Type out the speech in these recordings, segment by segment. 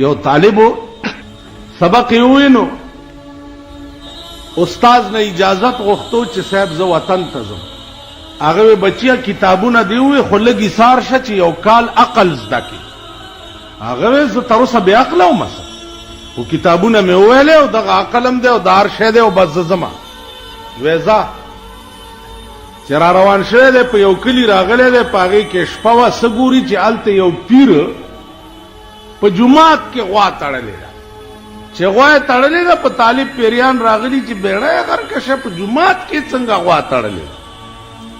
یو طالبو سبق یې ووینو، استاد نه اجازت غوښتو چې صاحب زه وطن ته ځم. هغه بچیا کتابونه دی وې خو لږ ایثار شه چې یو کال عقل زده کړي. هغه زه تر اوسه بې عقله وم، خو کتابونه مې وویلې او دغه عقل هم دی او د هر شی دی او بس زه ځمه. وې ځه چې را روان شوی دی په یو کلي راغلی دی، په هغې کې شپه وه. څه ګوري چې هلته یو پیر په جومات کې غوا تړلې ده. چې غوا یې تړلې ده، په طالب پیریان راغلي چې بیړه یې غرکشه په جومات کې څنګه غوا تړلې ده.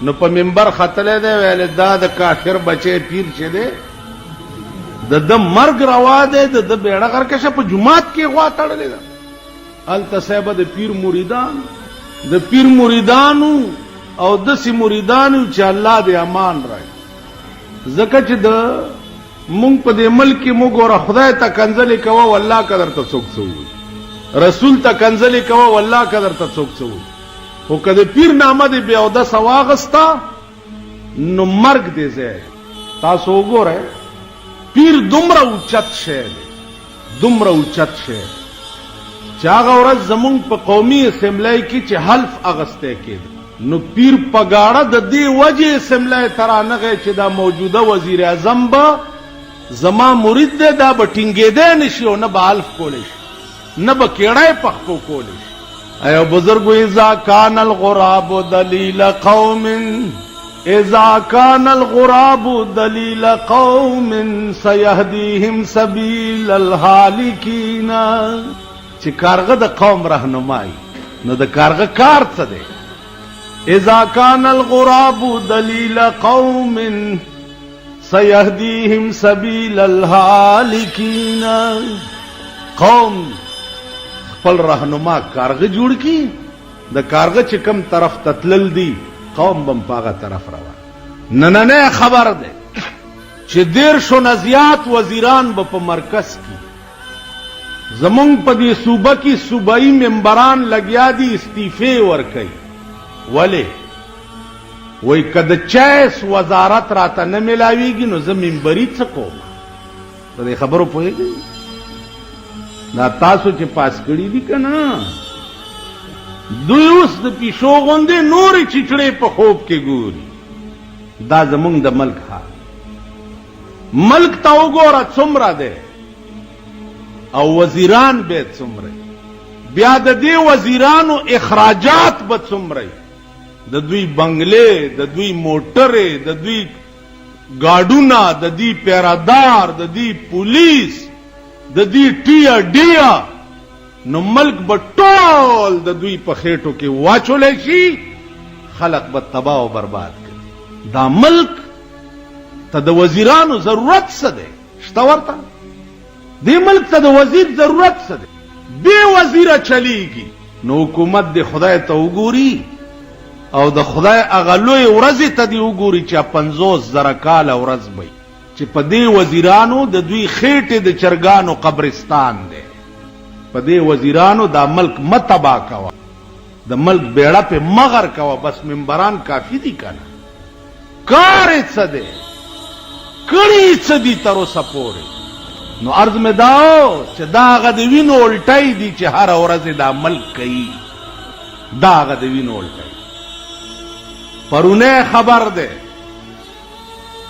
نو په منبر ختلی دی، ویلې دا د کافر بچی پیر چې دی د ده مرګ روا دی، د ده بیړه غرکشه په جومات کې غوا تړلې ده. هلته صاحبه د پیر مریدانو او داسې مریدانو چې الله دې امان راکړي. ځکه چې د مونږ په دې ملک کې مونږ ګوره خدای ته کنځلې کوه والله که درته څوک څه ووایي، رسول ته کنځلې کوه والله که درته څوک څه ووایي، خو که د پیر نامه دې بې اودسه واغسته نو مرګ دې ځای. تاسو وګورئ پیر دومره اوچت شی دی، دومره اوچت شی دی چې هغه ورځ زمونږ په قومي اسمبلی کې چې حلف اغستی کېده، نو پیر په ګاړه د دې وجې اسمبلی ته رانغی چې دا موجوده وزیر اعظم به زما مرید دی، دا به ټینګېدی نه شي او نه به حلف کولی شي، نه به کیړی پخپو کولی شي. ایو بزرګو اذا کان الغراب دلیل قوم، اذا کان الغراب دلیل قوم سیهدیهم سبیل الهالکین. چې کارغه د قوم رهنمای، نو د کارغه کار څه دی؟ اذا کان الغراب دلیل قوم سیهدیهم سبیل الهالکین. قوم خپل رهنما کارغه جوړ کی، د کارغه چې کم طرف تتلل دی قوم بم پاغه طرف روان. نننه خبر ده چې 150 نه زیات وزیران به په مرکز کې زمونږ په دې صوبه کې صوبایي ممبران لګیا دي استعفی ورکوي. ولی وای کده چایس وزارت راته نه ملاویږي نو زه منبري څه کوم؟ په دې خبرو پوهېږئ؟ دا تاسو چې پاس کړي دي که نه، دوی اوس د پیشو غوندې نورې چیچړې په خوب کې ګوري. دا زمونږ د ملک حال. ملک ته وګوره څومره دی او وزیران به څومره، بیا د دې وزیرانو اخراجات به څومره، د دوی بنگلې، د دوی موټرې، د دوی گاډونه، د دوی پیرادار، د دوی پولیس، د دوی ټیا ډیا. نو ملک به ټول د دوی په خېټو کې واچولی شي، خلق به تباه او برباد کړي. دا ملک ته د وزیرانو ضرورت څه دی؟ شته ورته؟ دې ملک ته د وزیر ضرورت څه دی؟ بې وزیره چلیږي. نو حکومت د خدای ته وګوري او د خدای هغه لوی ورځې ته دې وګوري چې 50,000 کاله ورځ به چې په دې وزیرانو د دوی خېټې د چرګانو قبرستان دی. په دې وزیرانو دا ملک مه تباه کوه، د ملک بیړه پې مغر کوه. بس منبران کافي دي که نه؟ کار یې څه دی؟ کړي څه دي تر اوسه پورې؟ نو عرض مې دا چې دا هغه د وینو الټی دي چې هره ورځ دا ملک کوي، دا هغه د وینو الټی. پرونه خبر ده،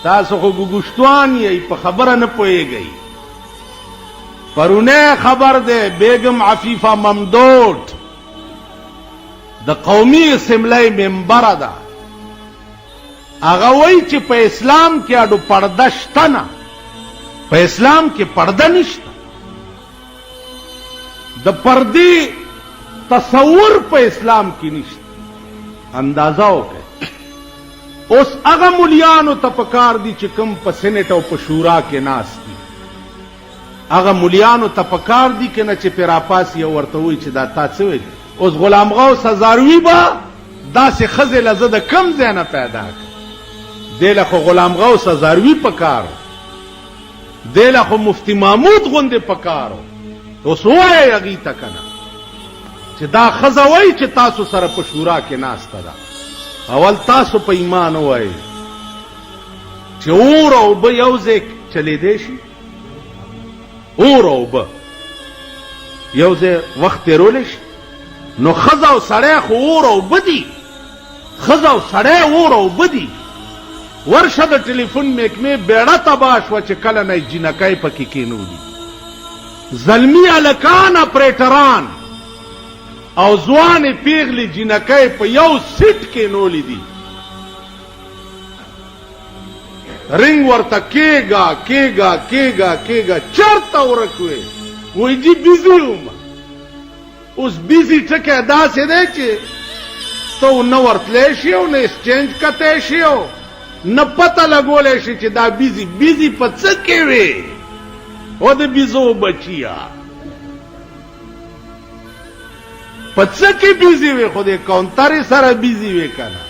تاسو خو ګوګشتوان یې په خبره نه پوهېږئ. پرونه خبر ده بیگم عفیفه ممدود د قومي اسمبلی ممبره ده، هغه وایي چې په اسلام کې اډو پرده شته نه، په اسلام کې پرده نشته. د پردې تصور په اسلام کې نشته. اندازه وکړئ. اوس هغه مولیانو ته پکار دي چې کوم په سینټ او په شورا کې ناست دي، هغه مولیانو ته پکار دي که نه چې پې راپاسي او ورته وایي چې دا تا څه ویل. اوس غلام غوث هزاروي به داسې ښځې له زه د کم ځای نه پیدا کړم؟ دې له خو غلام غوث هزاروي پکار، دې له خو مفتی محمود غوندې پکار. اوس ووایئ هغې ته که نه چې دا ښځه وایي چې تاسو سره په شورا کې ناسته ده. اول تاسو په ایمان ووایئ چې اور او اوبه یو ځای چلیدی شي؟ اور او به یو ځای وخت تیرولی شي نو ښځه او سړی خو اور او به دي ښځه او سړی اور او به دي ورشه د ټلیفون محکمې بیړه تباه شوه چې کله نه یې جینکۍ پکې کېنولي زلمی هلکان اپریټران او ځوانې پیغلې جینکۍ په یو سیټ کېنولي دي رنګ ورته کېږه چرته ورک وې وایي جي بیزي وم اوس بیزي ټکی داسې دی چې ته نه ورتلی شي او نه ایکسچینج کتی شي او نه پته لګولی شي چې دا بیزي په څه کې وې او د بیزو بچیا په څه کې بیزي وې خو د کاونټرې سره بیزي وې که نه